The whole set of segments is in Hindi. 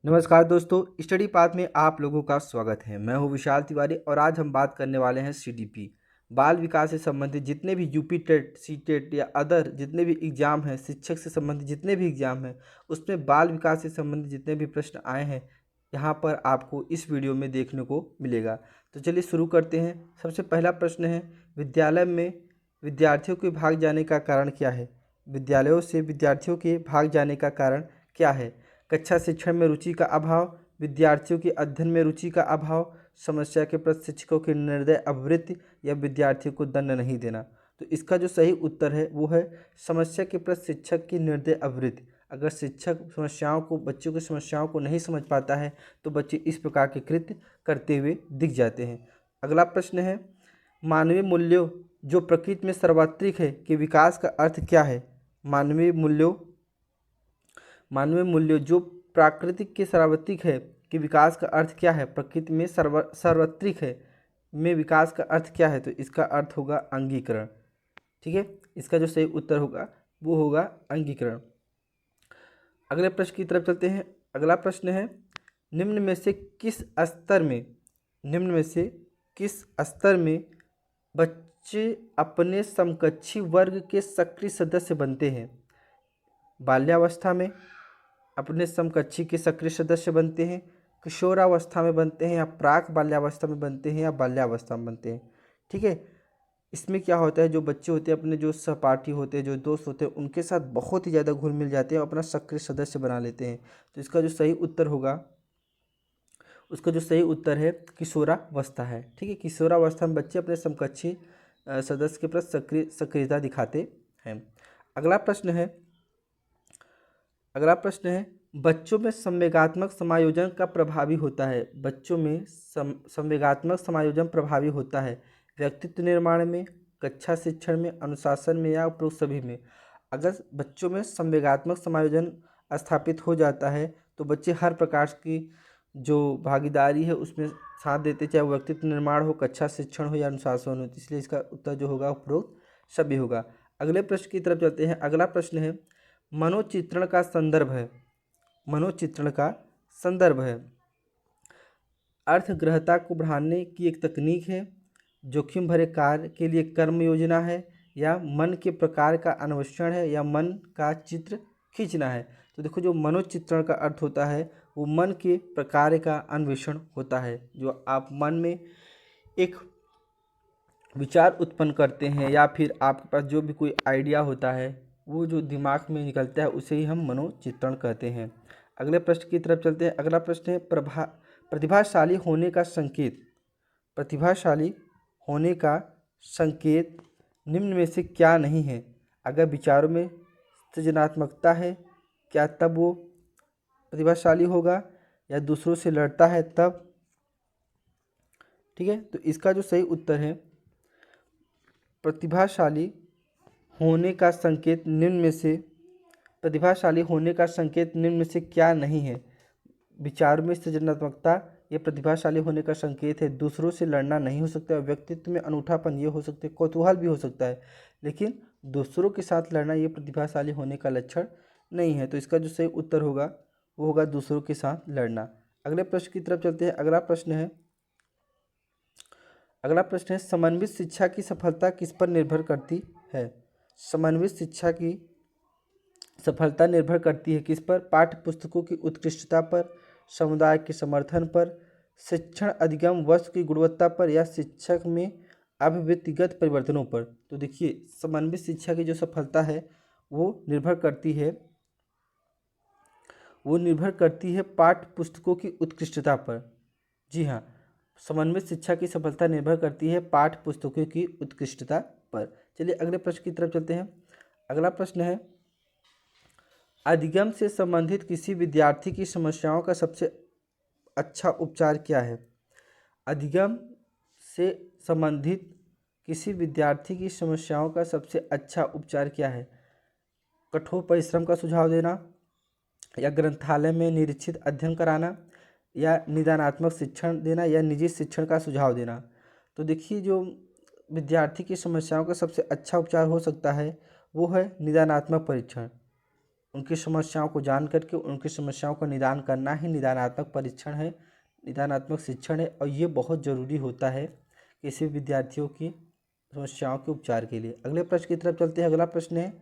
नमस्कार दोस्तों, स्टडी पाथ में आप लोगों का स्वागत है। मैं हूं विशाल तिवारी और आज हम बात करने वाले हैं सीडीपी बाल विकास से संबंधित जितने भी यूपी टेट, सी टेट या अदर जितने भी एग्जाम हैं, शिक्षक से संबंधित जितने भी एग्जाम हैं, उसमें बाल विकास से संबंधित जितने भी प्रश्न आए हैं यहाँ पर आपको इस वीडियो में देखने को मिलेगा। तो चलिए शुरू करते हैं। सबसे पहला प्रश्न है, विद्यालय में विद्यार्थियों के भाग जाने का कारण क्या है? विद्यालयों से विद्यार्थियों के भाग जाने का कारण क्या है? कक्षा शिक्षण में रुचि का अभाव, विद्यार्थियों के अध्ययन में रुचि का अभाव, समस्या के प्रति शिक्षकों की निर्दय अवृत्ति या विद्यार्थियों को दंड नहीं देना। तो इसका जो सही उत्तर है वो है समस्या के प्रति शिक्षक की निर्दय अवृत्ति। अगर शिक्षक समस्याओं को, बच्चों की समस्याओं को नहीं समझ पाता है तो बच्चे इस प्रकार के कृत्य करते हुए दिख जाते हैं। अगला प्रश्न है, मानवीय मूल्यों जो प्रकृति में सार्वत्रिक है के विकास का अर्थ क्या है? मानवीय मूल्यों जो प्राकृतिक के सार्वत्रिक है कि विकास का अर्थ क्या है? प्रकृति में सार्वत्रिक है में विकास का अर्थ क्या है? तो इसका अर्थ होगा अंगीकरण। ठीक है, इसका जो सही उत्तर होगा वो होगा अंगीकरण। अगले प्रश्न की तरफ चलते हैं। अगला प्रश्न है, निम्न में से किस स्तर में बच्चे अपने समकक्षी वर्ग के सक्रिय सदस्य बनते हैं? बाल्यावस्था में अपने समकक्षी के सक्रिय सदस्य बनते हैं, किशोरावस्था में बनते हैं, या प्राक बाल्यावस्था में बनते हैं, या बाल्यावस्था में बनते हैं। ठीक है, इसमें क्या होता है, जो बच्चे होते हैं अपने जो सहपाठी होते हैं, जो दोस्त होते हैं, उनके साथ बहुत ही ज़्यादा घुल मिल जाते हैं और अपना सक्रिय सदस्य बना लेते हैं। तो इसका जो सही उत्तर होगा, उसका जो सही उत्तर है किशोरावस्था है। ठीक है, किशोरावस्था में बच्चे अपने समकक्षी सदस्य के प्रति सक्रियता दिखाते हैं। अगला प्रश्न है, बच्चों में संवेगात्मक समायोजन का प्रभावी होता है। बच्चों में संवेगात्मक समायोजन प्रभावी होता है व्यक्तित्व निर्माण में, कक्षा शिक्षण में, अनुशासन में, या उपरोक्त सभी में। अगर बच्चों में संवेगात्मक समायोजन स्थापित हो जाता है तो बच्चे हर प्रकार की जो भागीदारी है उसमें साथ देते, चाहे वो व्यक्तित्व निर्माण हो, कक्षा शिक्षण हो या अनुशासन हो। इसलिए इसका उत्तर जो होगा उपरोक्त सभी होगा। अगले प्रश्न की तरफ चलते हैं। अगला प्रश्न है, मनोचित्रण का संदर्भ है अर्थग्रहता को बढ़ाने की एक तकनीक है, जोखिम भरे कार्य के लिए कर्म योजना है, या मन के प्रकार का अन्वेषण है, या मन का चित्र खींचना है। तो देखो, जो मनोचित्रण का अर्थ होता है वो मन के प्रकार का अन्वेषण होता है। जो आप मन में एक विचार उत्पन्न करते हैं या फिर आपके पास जो भी कोई आइडिया होता है वो जो दिमाग में निकलता है उसे ही हम मनोचित्रण कहते हैं। अगले प्रश्न की तरफ चलते हैं। अगला प्रश्न है, प्रतिभाशाली होने का संकेत निम्न में से क्या नहीं है? अगर विचारों में सृजनात्मकता है क्या तब वो प्रतिभाशाली होगा, या दूसरों से लड़ता है तब? ठीक है, तो इसका जो सही उत्तर है, प्रतिभाशाली होने का संकेत निम्न में से क्या नहीं है? विचार में सृजनात्मकता ये प्रतिभाशाली होने का संकेत है। दूसरों से लड़ना नहीं हो सकता है। व्यक्तित्व में अनूठापन ये हो सकता है, कौतूहल भी हो सकता है, लेकिन दूसरों के साथ लड़ना ये प्रतिभाशाली होने का लक्षण नहीं है। तो इसका जो सही उत्तर होगा वो होगा दूसरों के साथ लड़ना। अगले प्रश्न की तरफ चलते हैं। अगला प्रश्न है, समन्वित शिक्षा की सफलता किस पर निर्भर करती है? समन्वित शिक्षा की सफलता निर्भर करती है किस पर? पाठ्य पुस्तकों की उत्कृष्टता पर, समुदाय के समर्थन पर, शिक्षण अधिगम वस्तु की गुणवत्ता पर, या शिक्षक में अभिवृत्तिगत परिवर्तनों पर। तो देखिए, समन्वित शिक्षा की जो सफलता है वो निर्भर करती है पाठ्य पुस्तकों की उत्कृष्टता पर। जी हाँ, समन्वित शिक्षा की सफलता निर्भर करती है पाठ्य पुस्तकों की उत्कृष्टता पर। चलिए अगले प्रश्न की तरफ चलते हैं। अगला प्रश्न है, अधिगम से संबंधित किसी विद्यार्थी की समस्याओं का सबसे अच्छा उपचार क्या है? अधिगम से संबंधित किसी विद्यार्थी की समस्याओं का सबसे अच्छा उपचार क्या है? कठोर परिश्रम का सुझाव देना, या ग्रंथालय में निरीक्षित अध्ययन कराना, या निदानात्मक शिक्षण देना, या निजी शिक्षण का सुझाव देना। तो देखिए, जो विद्यार्थी की समस्याओं का सबसे अच्छा उपचार हो सकता है वो है निदानात्मक परीक्षण। उनकी समस्याओं को जान करके उनकी समस्याओं का निदान करना ही निदानात्मक परीक्षण है, निदानात्मक शिक्षण है। और ये बहुत ज़रूरी होता है किसी विद्यार्थियों की समस्याओं के उपचार के लिए। अगले प्रश्न की तरफ चलते हैं। अगला प्रश्न है,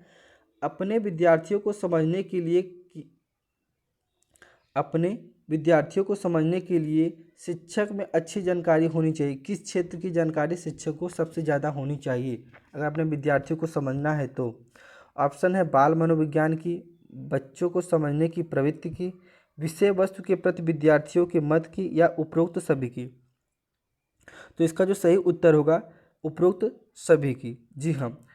अपने विद्यार्थियों को समझने के लिए अपने विद्यार्थियों को समझने के लिए शिक्षक में अच्छी जानकारी होनी चाहिए। किस क्षेत्र की जानकारी शिक्षक को सबसे ज़्यादा होनी चाहिए अगर अपने विद्यार्थियों को समझना है तो? ऑप्शन है बाल मनोविज्ञान की, बच्चों को समझने की प्रवृत्ति की, विषय वस्तु के प्रति विद्यार्थियों के मत की, या उपरोक्त सभी की। तो इसका जो सही उत्तर होगा उपरोक्त सभी की। जी हाँ,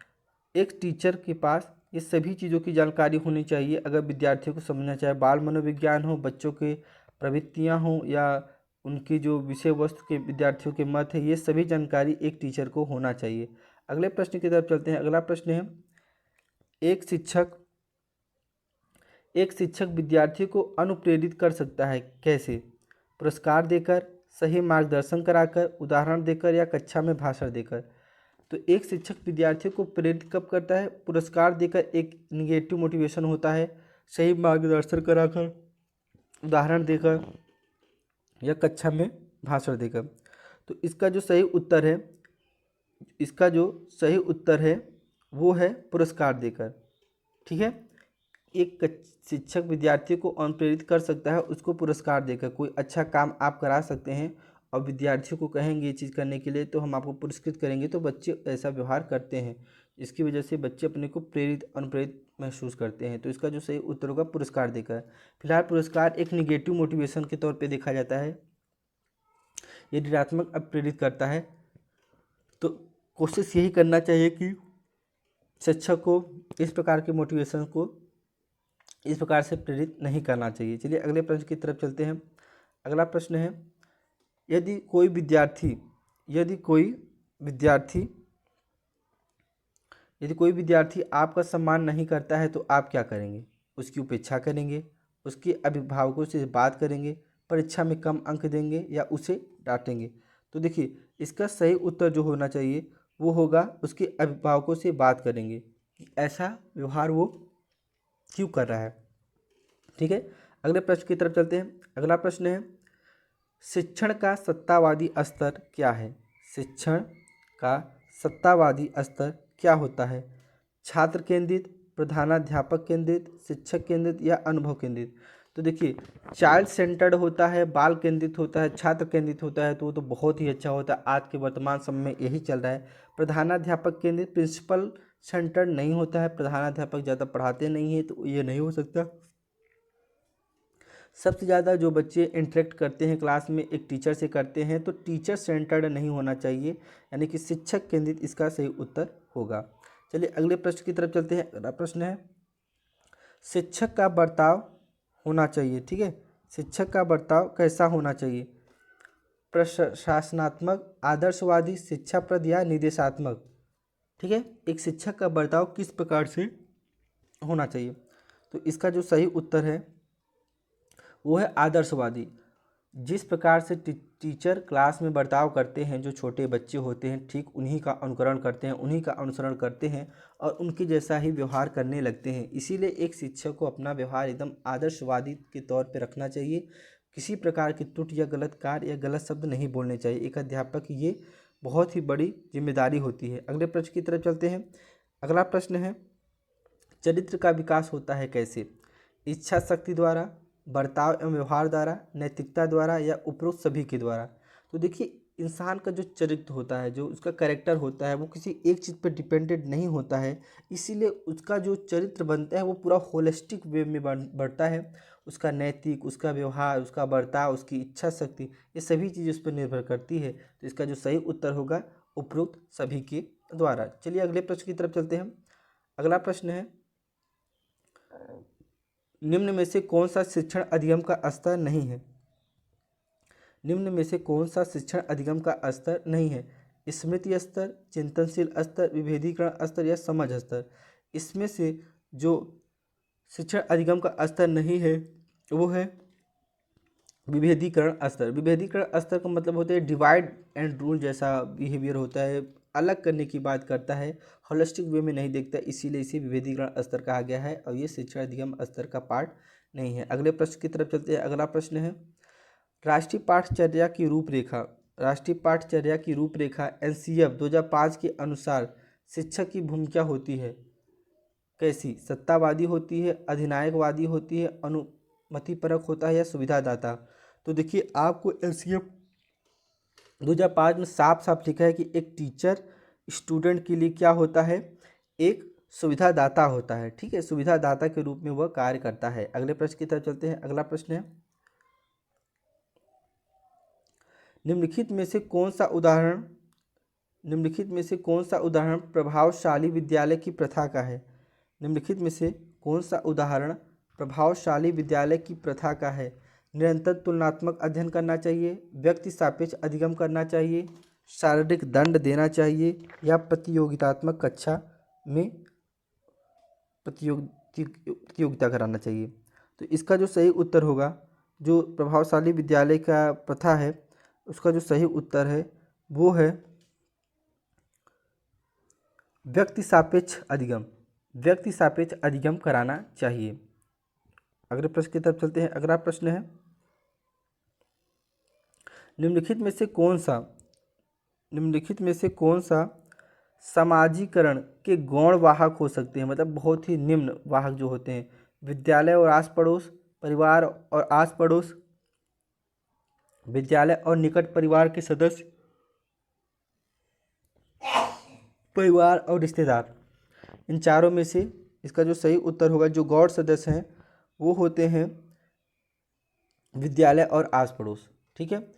एक टीचर के पास ये सभी चीज़ों की जानकारी होनी चाहिए अगर विद्यार्थियों को समझना चाहे। बाल मनोविज्ञान हो, बच्चों के प्रवृत्तियाँ हों, या उनकी जो विषय वस्तु के विद्यार्थियों के मत है, ये सभी जानकारी एक टीचर को होना चाहिए। अगले प्रश्न की तरफ चलते हैं। अगला प्रश्न है, एक शिक्षक विद्यार्थी को अनुप्रेरित कर सकता है कैसे? पुरस्कार देकर, सही मार्गदर्शन कराकर, उदाहरण देकर, या कक्षा में भाषण देकर। तो एक शिक्षक विद्यार्थियों को प्रेरित कब करता है? पुरस्कार देकर, एक निगेटिव मोटिवेशन होता है, सही मार्गदर्शन कराकर, उदाहरण देकर, या कक्षा में भाषण देकर। तो इसका जो सही उत्तर है वो है पुरस्कार देकर। ठीक है, एक शिक्षक विद्यार्थी को अनुप्रेरित कर सकता है उसको पुरस्कार देकर। कोई अच्छा काम आप करा सकते हैं और विद्यार्थियों को कहेंगे ये चीज़ करने के लिए तो हम आपको पुरस्कृत करेंगे, तो बच्चे ऐसा व्यवहार करते हैं। इसकी वजह से बच्चे अपने को अनुप्रेरित महसूस करते हैं। तो इसका जो सही उत्तर होगा पुरस्कार देकर। फिलहाल पुरस्कार एक निगेटिव मोटिवेशन के तौर पे देखा जाता है, ये ऋणात्मक प्रेरित करता है। तो कोशिश यही करना चाहिए कि शिक्षक को इस प्रकार के मोटिवेशन को इस प्रकार से प्रेरित नहीं करना चाहिए। चलिए अगले प्रश्न की तरफ चलते हैं। अगला प्रश्न है, यदि कोई विद्यार्थी आपका सम्मान नहीं करता है तो आप क्या करेंगे? उसकी उपेक्षा करेंगे, उसके अभिभावकों से बात करेंगे, परीक्षा में कम अंक देंगे, या उसे डांटेंगे? तो देखिए, इसका सही उत्तर जो होना चाहिए वो होगा उसके अभिभावकों से बात करेंगे कि ऐसा व्यवहार वो क्यों कर रहा है। ठीक है, अगले प्रश्न की तरफ चलते हैं। अगला प्रश्न है, शिक्षण का सत्तावादी स्तर क्या है? शिक्षण का सत्तावादी स्तर क्या होता है? छात्र केंद्रित, प्रधानाध्यापक केंद्रित, शिक्षक केंद्रित, या अनुभव केंद्रित? तो देखिए, चाइल्ड सेंटर्ड होता है, बाल केंद्रित होता है, छात्र केंद्रित होता है, तो वो तो बहुत ही अच्छा होता है। आज के वर्तमान समय में यही चल रहा है। प्रधानाध्यापक केंद्रित, प्रिंसिपल सेंटर्ड नहीं होता है, प्रधानाध्यापक ज़्यादा पढ़ाते नहीं है, तो ये नहीं हो सकता। सबसे ज़्यादा जो बच्चे इंटरेक्ट करते हैं क्लास में एक टीचर से करते हैं, तो टीचर सेंटर्ड नहीं होना चाहिए, यानी कि शिक्षक केंद्रित इसका सही उत्तर होगा। चलिए अगले प्रश्न की तरफ चलते हैं। अगला प्रश्न है, शिक्षक का बर्ताव होना चाहिए। ठीक है, शिक्षक का बर्ताव कैसा होना चाहिए? प्रशासनात्मक, आदर्शवादी, शिक्षाप्रद, या निर्देशात्मक? ठीक है, एक शिक्षक का बर्ताव किस प्रकार से होना चाहिए? तो इसका जो सही उत्तर है वो है आदर्शवादी। जिस प्रकार से टीचर क्लास में बर्ताव करते हैं, जो छोटे बच्चे होते हैं ठीक उन्हीं का अनुकरण करते हैं, उन्हीं का अनुसरण करते हैं और उनके जैसा ही व्यवहार करने लगते हैं। इसीलिए एक शिक्षक को अपना व्यवहार एकदम आदर्शवादी के तौर पर रखना चाहिए। किसी प्रकार की त्रुटि या गलत कार्य या गलत शब्द नहीं बोलने चाहिए। एक अध्यापक की ये बहुत ही बड़ी जिम्मेदारी होती है। अगले प्रश्न की तरफ चलते हैं। अगला प्रश्न है, चरित्र का विकास होता है कैसे? इच्छा शक्ति द्वारा, बर्ताव एवं व्यवहार द्वारा, नैतिकता द्वारा, या उपरोक्त सभी के द्वारा? तो देखिए, इंसान का जो चरित्र होता है, जो उसका कैरेक्टर होता है, वो किसी एक चीज़ पर डिपेंडेंट नहीं होता है। इसीलिए उसका जो चरित्र बनता है वो पूरा होलिस्टिक वे में बढ़ता है। उसका नैतिक, उसका व्यवहार, उसका बर्ताव, उसकी इच्छा शक्ति, ये सभी चीज़ें उस पर निर्भर करती है। तो इसका जो सही उत्तर होगा उपरोक्त सभी के द्वारा। चलिए अगले प्रश्न की तरफ चलते हैं। अगला प्रश्न है, निम्न में से कौन सा शिक्षण अधिगम का स्तर नहीं है? निम्न में से कौन सा शिक्षण अधिगम का स्तर नहीं है? स्मृति स्तर, चिंतनशील स्तर, विभेदीकरण स्तर, या समझ स्तर? इसमें से जो शिक्षण अधिगम का स्तर नहीं है वो है विभेदीकरण स्तर। विभेदीकरण स्तर का मतलब होता है डिवाइड एंड रूल जैसा बिहेवियर होता है, अलग करने की बात करता है, होलिस्टिक वे में नहीं देखता, इसीलिए इसे विभेदीकरण स्तर कहा गया है और ये शिक्षण अधिगम स्तर का पार्ट नहीं है। अगले प्रश्न की तरफ चलते हैं। अगला प्रश्न है राष्ट्रीय पाठचर्या की रूपरेखा। राष्ट्रीय पाठचर्या की रूपरेखा एनसीएफ 2005 के अनुसार शिक्षक की भूमिका होती है कैसी? सत्तावादी होती है, अधिनायकवादी होती है, अनुमतिपरक होता है या सुविधादाता? तो देखिए आपको एनसीएफ 2005 में साफ साफ लिखा है कि एक टीचर स्टूडेंट के लिए क्या होता है, एक सुविधादाता होता है। ठीक है, सुविधादाता के रूप में वह कार्य करता है। अगले प्रश्न की तरफ चलते हैं। अगला प्रश्न है निम्नलिखित में से कौन सा उदाहरण प्रभावशाली विद्यालय की प्रथा का है? निम्नलिखित में से कौन सा उदाहरण प्रभावशाली विद्यालय की प्रथा का है? निरंतर तुलनात्मक अध्ययन करना चाहिए, व्यक्ति सापेक्ष अधिगम करना चाहिए, शारीरिक दंड देना चाहिए या प्रतियोगितात्मक कक्षा में प्रतियोगिता कराना चाहिए? तो इसका जो सही उत्तर होगा, जो प्रभावशाली विद्यालय का प्रथा है उसका जो सही उत्तर है वो है व्यक्ति सापेक्ष अधिगम कराना चाहिए। अगले प्रश्न की तरफ चलते हैं। अगला प्रश्न है निम्नलिखित में से कौन सा समाजीकरण के गौण वाहक हो सकते हैं? मतलब बहुत ही निम्न वाहक जो होते हैं, विद्यालय और आस पड़ोस, परिवार और आस पड़ोस, विद्यालय और निकट परिवार के सदस्य, परिवार और रिश्तेदार। इन चारों में से इसका जो सही उत्तर होगा, जो गौण सदस्य हैं वो होते हैं विद्यालय और आस पड़ोस। ठीक है,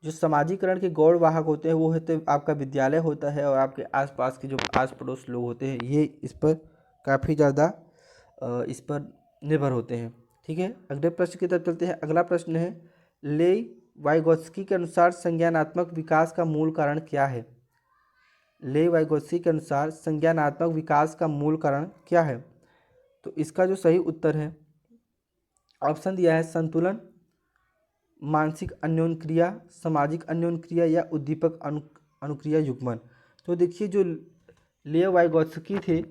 जो समाजीकरण के गौण वाहक होते हैं वो होते आपका विद्यालय होता है और आपके आसपास के जो आस पड़ोस लोग होते हैं ये इस पर काफ़ी ज़्यादा इस पर निर्भर होते हैं। ठीक है, अगले प्रश्न की तरफ चलते हैं। अगला प्रश्न है ले वाइगोत्स्की के अनुसार संज्ञानात्मक विकास का मूल कारण क्या है? ले वाइगोत्स्की के अनुसार संज्ञानात्मक विकास का मूल कारण क्या है? तो इसका जो सही उत्तर है, ऑप्शन दिया है संतुलन, मानसिक अन्योन्य क्रिया, सामाजिक अन्योन्य क्रिया या उद्दीपक अनुक्रिया युग्मन। तो देखिए जो लेव वाइगोत्स्की थे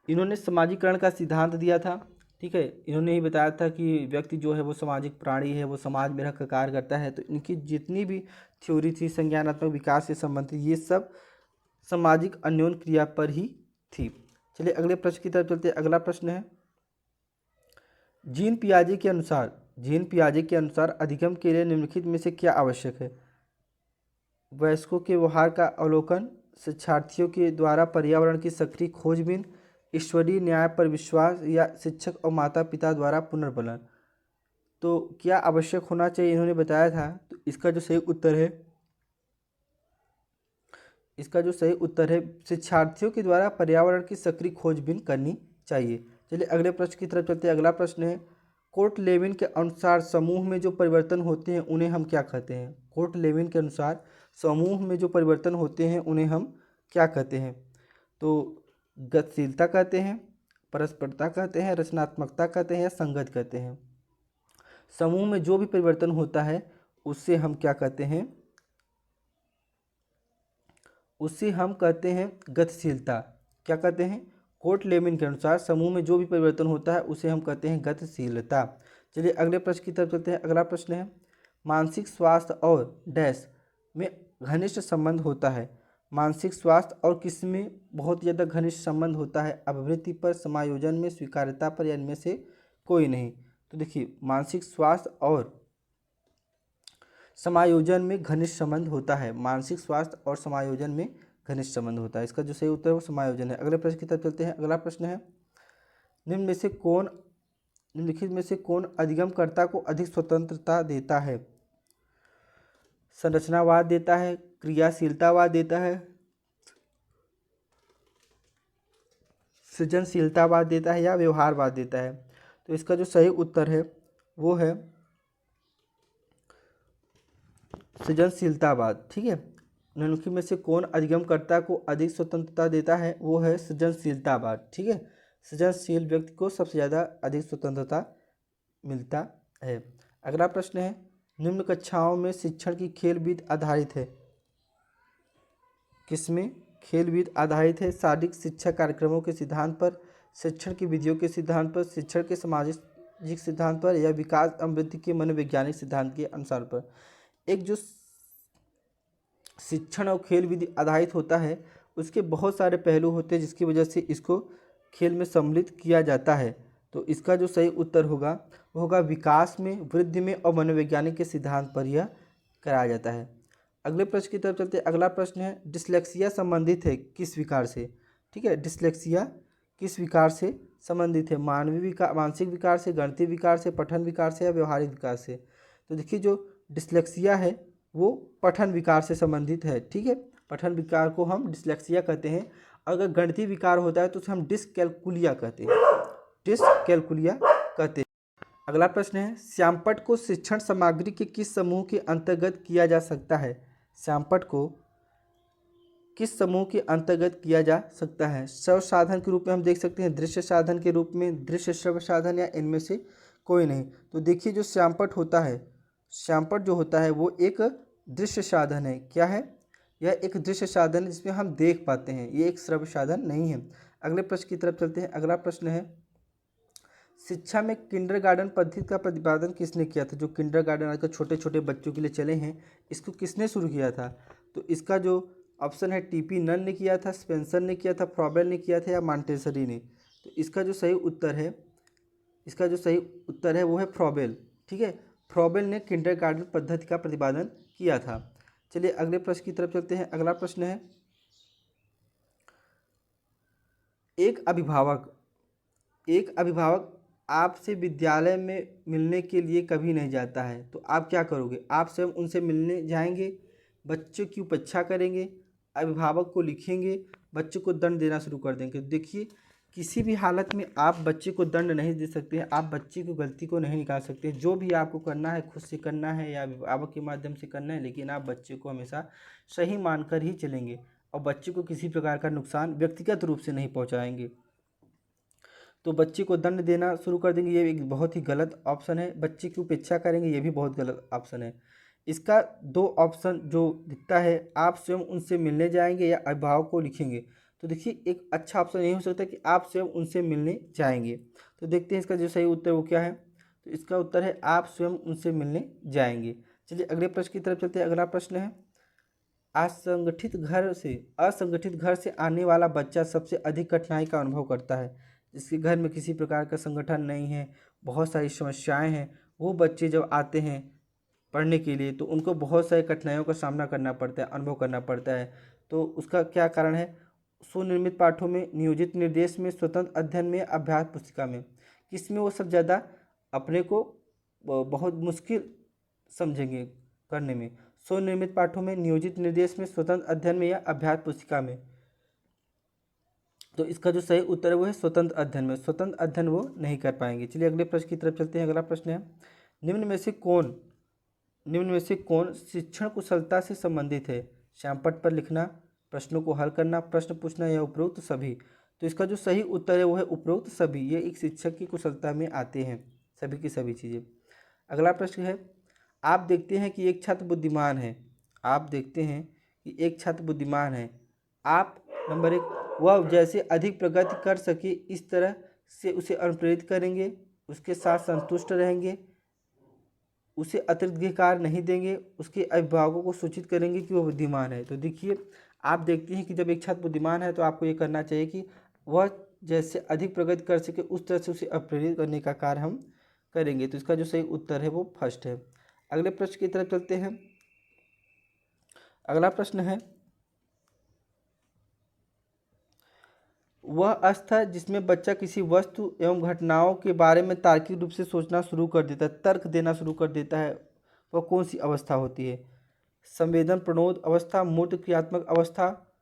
इन्होंने समाजीकरण का सिद्धांत दिया था। ठीक है, इन्होंने ही बताया था कि व्यक्ति जो है वो सामाजिक प्राणी है, वो समाज में रहकर कार्य करता है। तो इनकी जितनी भी थ्योरी थी संज्ञानात्मक विकास से संबंधित, ये सब सामाजिक अन्योन्य क्रिया पर ही थी। चलिए अगले प्रश्न की तरफ चलते हैं। अगला प्रश्न है जीन पियाजे के अनुसार अधिगम के लिए निम्नलिखित में से क्या आवश्यक है? वयस्कों के व्यवहार का अवलोकन, शिक्षार्थियों के द्वारा पर्यावरण की सक्रिय खोजबीन, ईश्वरीय न्याय पर विश्वास या शिक्षक और माता पिता द्वारा पुनर्बलन। तो क्या आवश्यक होना चाहिए इन्होंने बताया था। तो इसका जो सही उत्तर है शिक्षार्थियों के द्वारा पर्यावरण की सक्रिय खोजबीन करनी चाहिए। चलिए अगले प्रश्न की तरफ चलते हैं। अगला प्रश्न है कोर्ट लेविन के अनुसार समूह में जो परिवर्तन होते हैं उन्हें हम क्या कहते हैं? कोर्ट लेविन के अनुसार समूह में जो परिवर्तन होते हैं उन्हें हम क्या कहते हैं? तो गतिशीलता कहते हैं, परस्परता कहते हैं, रचनात्मकता कहते हैं या संगत कहते हैं? समूह में जो भी परिवर्तन होता है उससे हम क्या कहते हैं? उससे हम कहते हैं गतिशीलता। क्या कहते हैं? कोर्ट लेविन के अनुसार समूह में जो भी परिवर्तन होता है उसे हम कहते हैं गतिशीलता। चलिए अगले प्रश्न की तरफ चलते हैं। अगला प्रश्न है मानसिक स्वास्थ्य और डैश में घनिष्ठ संबंध होता है। मानसिक स्वास्थ्य और किस में बहुत ज़्यादा घनिष्ठ संबंध होता है? अभिवृत्ति पर, समायोजन में, स्वीकार्यता पर या इनमें से कोई नहीं। तो देखिए मानसिक स्वास्थ्य और समायोजन में घनिष्ठ संबंध होता है। मानसिक स्वास्थ्य और समायोजन में घनिष्ठ संबंध होता है। इसका जो सही उत्तर है वो समायोजन है। अगले प्रश्न की तरफ चलते हैं। अगला प्रश्न है निम्नलिखित में से कौन अधिगमकर्ता को अधिक स्वतंत्रता देता है? संरचनावाद देता है, क्रियाशीलतावाद देता है, सृजनशीलतावाद देता है या व्यवहारवाद देता है? तो इसका जो सही उत्तर है वो है सृजनशीलतावाद। ठीक है, निम्नलिखित में से कौन अधिगमकर्ता को अधिक स्वतंत्रता देता है? वो है सृजनशीलतावाद। ठीक है, सृजनशील व्यक्ति को सबसे ज़्यादा अधिक स्वतंत्रता मिलता है। अगला प्रश्न है निम्न कक्षाओं में शिक्षण की खेल विधि आधारित है। किसमें? खेलविद आधारित है, शारीरिक शिक्षा कार्यक्रमों के सिद्धांत पर, शिक्षण की विधियों के सिद्धांत पर, शिक्षण के सामाजिक सिद्धांत पर, या विकास अभिवृद्धि के मनोवैज्ञानिक सिद्धांत के अनुसार पर। एक जो शिक्षण और खेल विधि आधारित होता है उसके बहुत सारे पहलू होते हैं जिसकी वजह से इसको खेल में सम्मिलित किया जाता है। तो इसका जो सही उत्तर होगा वो होगा विकास में, वृद्धि में और मनोवैज्ञानिक के सिद्धांत पर यह कराया जाता है। अगले प्रश्न की तरफ चलते हैं। अगला प्रश्न है डिसलेक्सिया संबंधित है किस विकार से? ठीक है, डिसलेक्सिया किस विकार से संबंधित है? मानसिक विकार से, गणितीय विकार से, पठन विकार से या व्यवहारिक विकार से? तो देखिए जो डिसलेक्सिया है वो पठन विकार से संबंधित है। ठीक है, पठन विकार को हम डिसलेक्सिया कहते हैं। अगर गणितीय विकार होता है तो उसे हम डिसकैलकुलिया कहते हैं, डिसकैलकुलिया कहते हैं। अगला प्रश्न है श्यामपट्ट को शिक्षण सामग्री के किस समूह के अंतर्गत किया जा सकता है? श्यामपट्ट को किस समूह के अंतर्गत किया जा सकता है? श्रव्य साधन के रूप में हम देख सकते हैं, दृश्य साधन के रूप में, दृश्य श्रव्य साधन, या इनमें से कोई नहीं। तो देखिए जो श्यामपट्ट होता है, श्यामपट्ट जो होता है वो एक दृश्य साधन है। क्या है? यह एक दृश्य साधन है जिसमें हम देख पाते हैं, ये एक श्रव्य साधन नहीं है। अगले प्रश्न की तरफ चलते हैं। अगला प्रश्न है शिक्षा में किंडरगार्टन पद्धति का प्रतिपादन किसने किया था? जो किंडरगार्टन आजकल छोटे छोटे बच्चों के लिए चले हैं, इसको किसने शुरू किया था? तो इसका जो ऑप्शन है टीपी नन ने किया था, स्पेंसर ने किया था, फ्रॉबेल ने किया था, या मॉन्टेसरी ने? तो इसका जो सही उत्तर है वो है फ्रॉबेल। ठीक है, फ्रॉबेल ने किंडरगार्टन पद्धति का प्रतिपादन किया था। चलिए अगले प्रश्न की तरफ चलते हैं। अगला प्रश्न है एक अभिभावक आपसे विद्यालय में मिलने के लिए कभी नहीं जाता है, तो आप क्या करोगे? आप स्वयं उनसे मिलने जाएंगे, बच्चों की उपेक्षा करेंगे, अभिभावक को लिखेंगे, बच्चे को दंड देना शुरू कर देंगे? देखिए किसी भी हालत में आप बच्चे को दंड नहीं दे सकते हैं, आप बच्चे को गलती को नहीं निकाल सकते। जो भी आपको करना है खुद से करना है या अभिभावक के माध्यम से करना है, लेकिन आप बच्चे को हमेशा सही मानकर ही चलेंगे और बच्चे को किसी प्रकार का नुकसान व्यक्तिगत रूप से नहीं पहुंचाएंगे। तो बच्चे को दंड देना शुरू कर देंगे, ये एक बहुत ही गलत ऑप्शन है। बच्चे की उपेक्षा करेंगे, ये भी बहुत गलत ऑप्शन है। इसका दो ऑप्शन जो दिखता है, आप स्वयं उनसे मिलने जाएंगे या अभिभावक को लिखेंगे। तो देखिए एक अच्छा ऑप्शन ये हो सकता है कि आप स्वयं उनसे मिलने जाएंगे। तो देखते हैं इसका जो सही उत्तर वो क्या है। तो इसका उत्तर है आप स्वयं उनसे मिलने जाएंगे। चलिए अगले प्रश्न की तरफ चलते हैं। अगला प्रश्न है असंगठित घर से आने वाला बच्चा सबसे अधिक कठिनाई का अनुभव करता है। जिसके घर में किसी प्रकार का संगठन नहीं है, बहुत सारी समस्याएं हैं, वो बच्चे जब आते हैं पढ़ने के लिए तो उनको बहुत सारी कठिनाइयों का सामना करना पड़ता है, अनुभव करना पड़ता है। तो उसका क्या कारण है? सुनिर्मित पाठों में, नियोजित निर्देश में, स्वतंत्र अध्ययन में, अभ्यास पुस्तिका में, किसमें वो सब ज़्यादा अपने को बहुत मुश्किल समझेंगे करने में? स्वनिर्मित पाठों में, नियोजित निर्देश में, स्वतंत्र अध्ययन में, या अभ्यास पुस्तिका में? तो इसका जो सही उत्तर है वो है स्वतंत्र अध्ययन में। स्वतंत्र अध्ययन वो नहीं कर पाएंगे। चलिए अगले प्रश्न की तरफ चलते हैं। अगला प्रश्न है निम्न में से कौन शिक्षण कुशलता से संबंधित है? श्यामपट्ट पर लिखना, प्रश्नों को हल करना, प्रश्न पूछना, या उपरोक्त सभी? तो इसका जो सही उत्तर है वो है उपरोक्त सभी। ये एक शिक्षक की कुशलता में आते हैं सभी की सभी चीज़ें। अगला प्रश्न है आप देखते हैं कि एक छात्र बुद्धिमान है। आप नंबर 1 वह जैसे अधिक प्रगति कर सके इस तरह से उसे अनुप्रेरित करेंगे, उसके साथ संतुष्ट रहेंगे, उसे अतिरिक्त गृहकार्य नहीं देंगे, उसके अभिभावकों को सूचित करेंगे कि वह बुद्धिमान है। तो देखिए आप देखते हैं कि जब एक छात्र बुद्धिमान है तो आपको ये करना चाहिए कि वह जैसे अधिक प्रगति कर सके उस तरह से उसे अप्रेरित करने का कार्य हम करेंगे। तो इसका जो सही उत्तर है वो फर्स्ट है। अगले प्रश्न की तरफ चलते हैं। अगला प्रश्न है वह स्तर जिसमें बच्चा किसी वस्तु एवं घटनाओं के बारे में तार्किक रूप से सोचना शुरू कर देता है, तर्क देना शुरू कर देता है, वह कौन सी अवस्था होती है? संवेदन प्रणोद अवस्था, मूर्त क्रियात्मक अवस्था,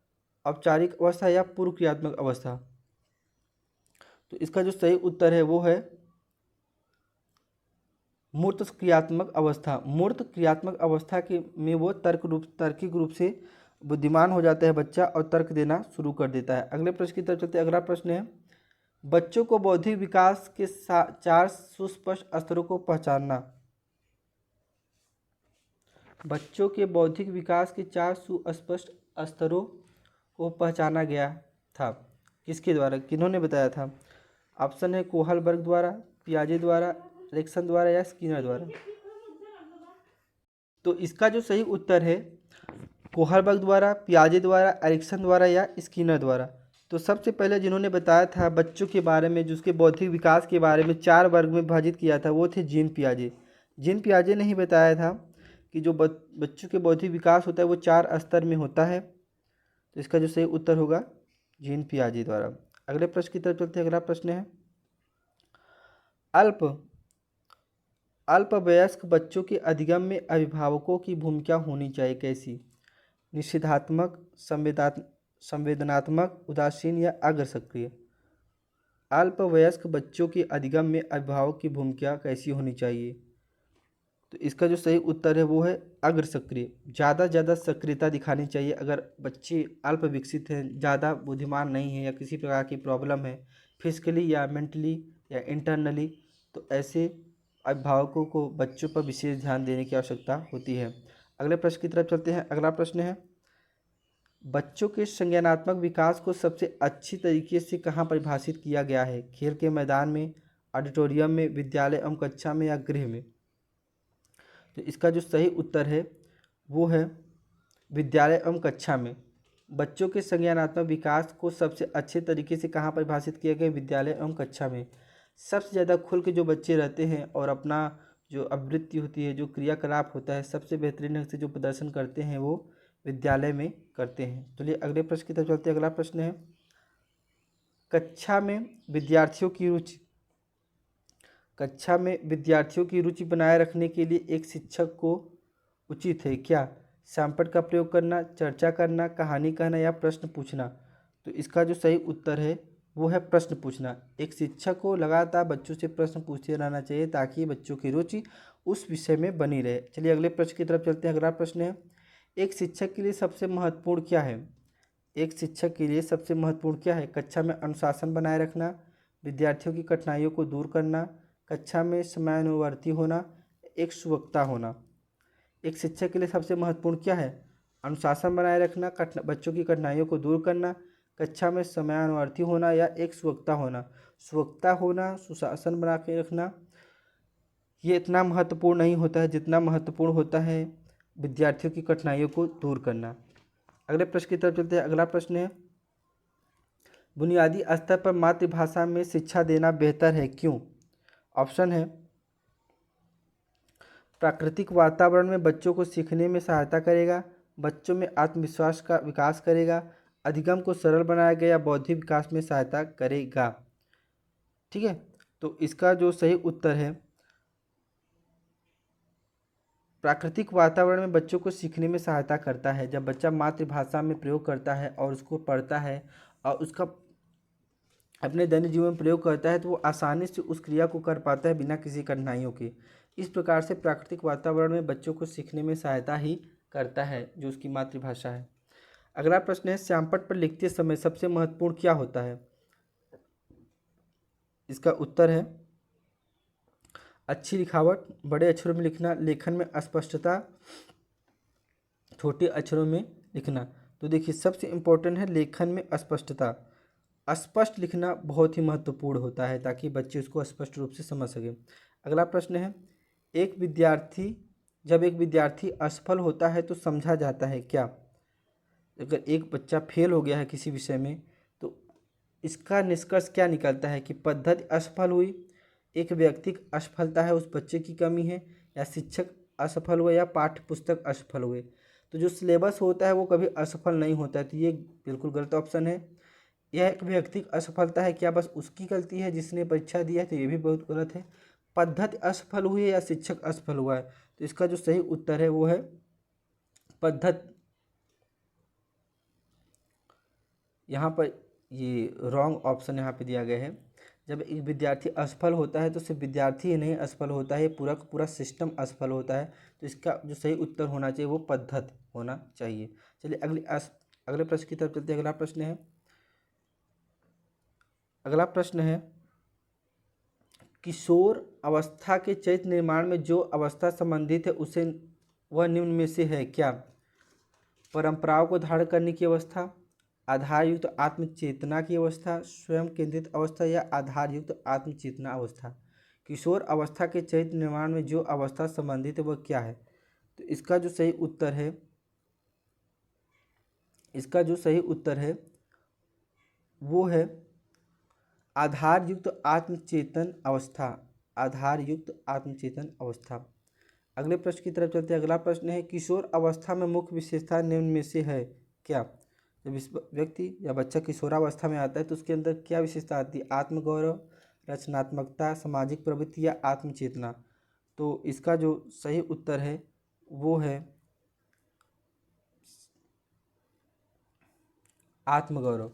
औपचारिक अवस्था, या पूर्व क्रियात्मक अवस्था? तो इसका जो सही उत्तर है वो है मूर्त क्रियात्मक अवस्था। मूर्त क्रियात्मक अवस्था के में वो तार्किक रूप से बुद्धिमान हो जाता है बच्चा और तर्क देना शुरू कर देता है। अगले प्रश्न की तरफ चलते हैं। अगला प्रश्न है बच्चों को बौद्धिक विकास के 4 सुस्पष्ट स्तरों को पहचानना। बच्चों के बौद्धिक विकास के 4 सुस्पष्ट स्तरों को पहचाना गया था? किसके द्वारा, किन्होंने बताया था? ऑप्शन है कोहलबर्ग द्वारा, पियाजे द्वारा, एरिक्सन द्वारा या स्किनर द्वारा। तो इसका जो सही उत्तर है कोहलबर्ग द्वारा, पियाजे द्वारा, एरिक्सन द्वारा या स्किनर द्वारा। तो सबसे पहले जिन्होंने बताया था बच्चों के बारे में, जिसके बौद्धिक विकास के बारे में 4 वर्ग में विभाजित किया था, वो थे जीन पियाजे। जीन पियाजे ने ही बताया था कि जो बच्चों के बौद्धिक विकास होता है वो 4 स्तर में होता है। तो इसका जो सही उत्तर होगा जीन पियाजे द्वारा। अगले प्रश्न की तरफ चलते हैं। अगला प्रश्न है अल्प अल्पवयस्क बच्चों के अधिगम में अभिभावकों की भूमिका होनी चाहिए, कैसी? निषेधात्मक, संवेदनात्मक, उदासीन या अग्र सक्रिय। अल्पवयस्क बच्चों के अधिगम में अभिभावक की भूमिका कैसी होनी चाहिए? तो इसका जो सही उत्तर है वो है अग्र सक्रिय। ज़्यादा सक्रियता दिखानी चाहिए। अगर बच्चे अल्प विकसित हैं, ज़्यादा बुद्धिमान नहीं है या किसी प्रकार की प्रॉब्लम है फिजिकली या मेंटली या इंटरनली, तो ऐसे अभिभावकों को बच्चों पर विशेष ध्यान देने की आवश्यकता होती है। अगले प्रश्न की तरफ चलते हैं। अगला प्रश्न है बच्चों के संज्ञानात्मक विकास को सबसे अच्छी तरीके से कहाँ परिभाषित किया गया है? खेल के मैदान में, ऑडिटोरियम में, विद्यालय एवं कक्षा में या गृह में? तो इसका जो सही उत्तर है वो है विद्यालय एवं कक्षा में। बच्चों के संज्ञानात्मक विकास को सबसे अच्छे तरीके से कहाँ परिभाषित किया गया? विद्यालय एवं कक्षा में। सबसे ज़्यादा खुल के जो बच्चे रहते हैं और अपना जो आवृत्ति होती है, जो क्रियाकलाप होता है, सबसे बेहतरीन ढंग से जो प्रदर्शन करते हैं वो विद्यालय में करते हैं। चलिए अगले प्रश्न की तरफ चलते हैं। अगला प्रश्न है कक्षा में विद्यार्थियों की रुचि बनाए रखने के लिए एक शिक्षक को उचित है क्या? सैंपल का प्रयोग करना, चर्चा करना, कहानी कहना या प्रश्न पूछना? तो इसका जो सही उत्तर है वो है प्रश्न पूछना। एक शिक्षक को लगातार बच्चों से प्रश्न पूछते रहना चाहिए ताकि बच्चों की रुचि उस विषय में बनी रहे। चलिए अगले प्रश्न की तरफ चलते हैं। अगला प्रश्न है एक शिक्षक के लिए सबसे महत्वपूर्ण क्या है? एक शिक्षक के लिए सबसे महत्वपूर्ण क्या है? कक्षा में अनुशासन बनाए रखना, विद्यार्थियों की कठिनाइयों को दूर करना, कक्षा में समयानुवर्ती होना, एक सुवक्ता होना। एक शिक्षक के लिए सबसे महत्वपूर्ण क्या है? अनुशासन बनाए रखना, बच्चों की कठिनाइयों को दूर करना, कक्षा में समयानुवर्ती होना या एक सुवक्ता होना। सुवक्ता होना, सुशासन बना के रखना, ये इतना महत्वपूर्ण नहीं होता है जितना महत्वपूर्ण होता है विद्यार्थियों की कठिनाइयों को दूर करना। अगले प्रश्न की तरफ चलते हैं। अगला प्रश्न है बुनियादी स्तर पर मातृभाषा में शिक्षा देना बेहतर है, क्यों? ऑप्शन है प्राकृतिक वातावरण में बच्चों को सीखने में सहायता करेगा, बच्चों में आत्मविश्वास का विकास करेगा, अधिगम को सरल बनाएगा या बौद्धिक विकास में सहायता करेगा। ठीक है, तो इसका जो सही उत्तर है प्राकृतिक वातावरण में बच्चों को सीखने में सहायता करता है। जब बच्चा मातृभाषा में प्रयोग करता है और उसको पढ़ता है और उसका अपने दैनिक जीवन में प्रयोग करता है तो वो आसानी से उस क्रिया को कर पाता है बिना किसी कठिनाइयों के। इस प्रकार से प्राकृतिक वातावरण में बच्चों को सीखने में सहायता ही करता है जो उसकी मातृभाषा है। अगला प्रश्न है श्यामपट्ट पर लिखते समय सबसे महत्वपूर्ण क्या होता है? इसका उत्तर है अच्छी लिखावट, बड़े अक्षरों में लिखना, लेखन में अस्पष्टता, छोटे अक्षरों में लिखना। तो देखिए सबसे इम्पोर्टेंट है लेखन में अस्पष्टता। स्पष्ट लिखना बहुत ही महत्वपूर्ण होता है ताकि बच्चे उसको स्पष्ट रूप से समझ सके। अगला प्रश्न है जब एक विद्यार्थी असफल होता है तो समझा जाता है क्या? अगर एक बच्चा फेल हो गया है किसी विषय में तो इसका निष्कर्ष क्या निकलता है कि पद्धति असफल हुई, एक व्यक्तिक असफलता है, उस बच्चे की कमी है, या शिक्षक असफल हुए या पाठ्य पुस्तक असफल हुए। तो जो सिलेबस होता है वो कभी असफल नहीं होता है, तो ये बिल्कुल गलत ऑप्शन है। यह एक व्यक्तिक असफलता है, क्या बस उसकी गलती है जिसने परीक्षा दिया है? तो ये भी बहुत गलत है। पद्धति असफल हुई है या शिक्षक असफल हुआ है? तो इसका जो सही उत्तर है वो है पद्धति। यहाँ पर ये रॉन्ग ऑप्शन यहाँ पे दिया गया है। जब एक विद्यार्थी असफल होता है तो सिर्फ विद्यार्थी ही नहीं असफल होता है, पूरा का पूरा सिस्टम असफल होता है। तो इसका जो सही उत्तर होना चाहिए वो पद्धति होना चाहिए। चलिए अगले प्रश्न की तरफ चलते हैं। अगला प्रश्न है किशोर अवस्था के चरित्र निर्माण में जो अवस्था संबंधित है उसे वह निम्न में से है क्या? परंपराओं को धारण करने की अवस्था, आधारयुक्त आत्मचेतना की अवस्था, स्वयं केंद्रित अवस्था या आधारयुक्त आत्मचेतना अवस्था। किशोर अवस्था के चरित्र निर्माण में जो अवस्था संबंधित है वह क्या है? तो इसका जो सही उत्तर है वो है आधारयुक्त आत्मचेतन अवस्था। आधारयुक्त आत्मचेतन अवस्था। अगले प्रश्न की तरफ चलते हैं। अगला प्रश्न है, किशोर अवस्था में मुख्य विशेषता निम्न में से है क्या? जब इस व्यक्ति या बच्चा किशोरावस्था में आता है तो उसके अंदर क्या विशेषता आती है? आत्मगौरव, रचनात्मकता, सामाजिक प्रवृत्ति या आत्मचेतना। तो इसका जो सही उत्तर है वो है आत्मगौरव।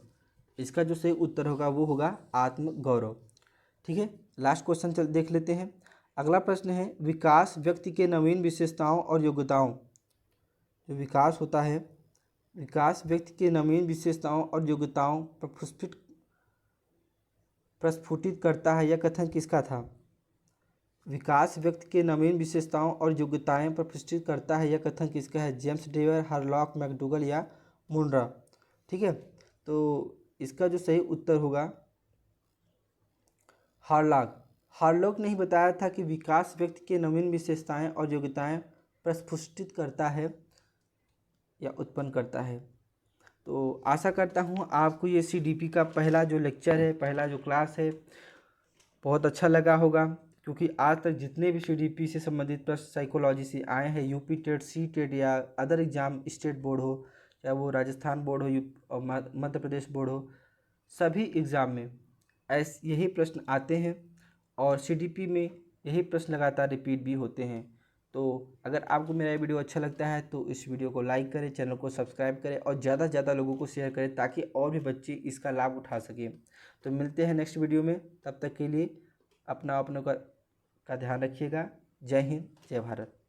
इसका जो सही उत्तर होगा वो होगा आत्मगौरव। ठीक है, लास्ट क्वेश्चन चल देख लेते हैं। अगला प्रश्न है, विकास व्यक्ति के नवीन विशेषताओं और योग्यताओं। जो विकास होता है, विकास व्यक्ति के नवीन विशेषताओं और योग्यताओं प्रस्फुटित करता है। यह कथन किसका था? विकास व्यक्ति के नवीन विशेषताओं और योग्यताएं प्रस्फुटित करता है, यह कथन किसका है? जेम्स डेवर, हरलॉक, मैकडूगल या मुनरा। ठीक है, तो इसका जो सही उत्तर होगा हार्लॉक। हार्लॉक ने ही बताया था कि विकास व्यक्ति के नवीन विशेषताएं और योग्यताएं प्रस्फुटित करता है या उत्पन्न करता है। तो आशा करता हूँ आपको ये CDP का पहला जो लेक्चर है, पहला जो क्लास है, बहुत अच्छा लगा होगा, क्योंकि आज तक जितने भी CDP से संबंधित प्रश्न साइकोलॉजी से आए हैं, यूपी टेट, सी टेट या अदर एग्जाम, स्टेट बोर्ड हो या वो राजस्थान बोर्ड हो और मध्य प्रदेश बोर्ड हो, सभी एग्ज़ाम में यही प्रश्न आते हैं और CDP में यही प्रश्न लगातार रिपीट भी होते हैं। तो अगर आपको मेरा ये वीडियो अच्छा लगता है तो इस वीडियो को लाइक करें, चैनल को सब्सक्राइब करें और ज़्यादा से ज़्यादा लोगों को शेयर करें ताकि और भी बच्चे इसका लाभ उठा सकें। तो मिलते हैं नेक्स्ट वीडियो में, तब तक के लिए अपना का ध्यान रखिएगा। जय हिंद, जय भारत।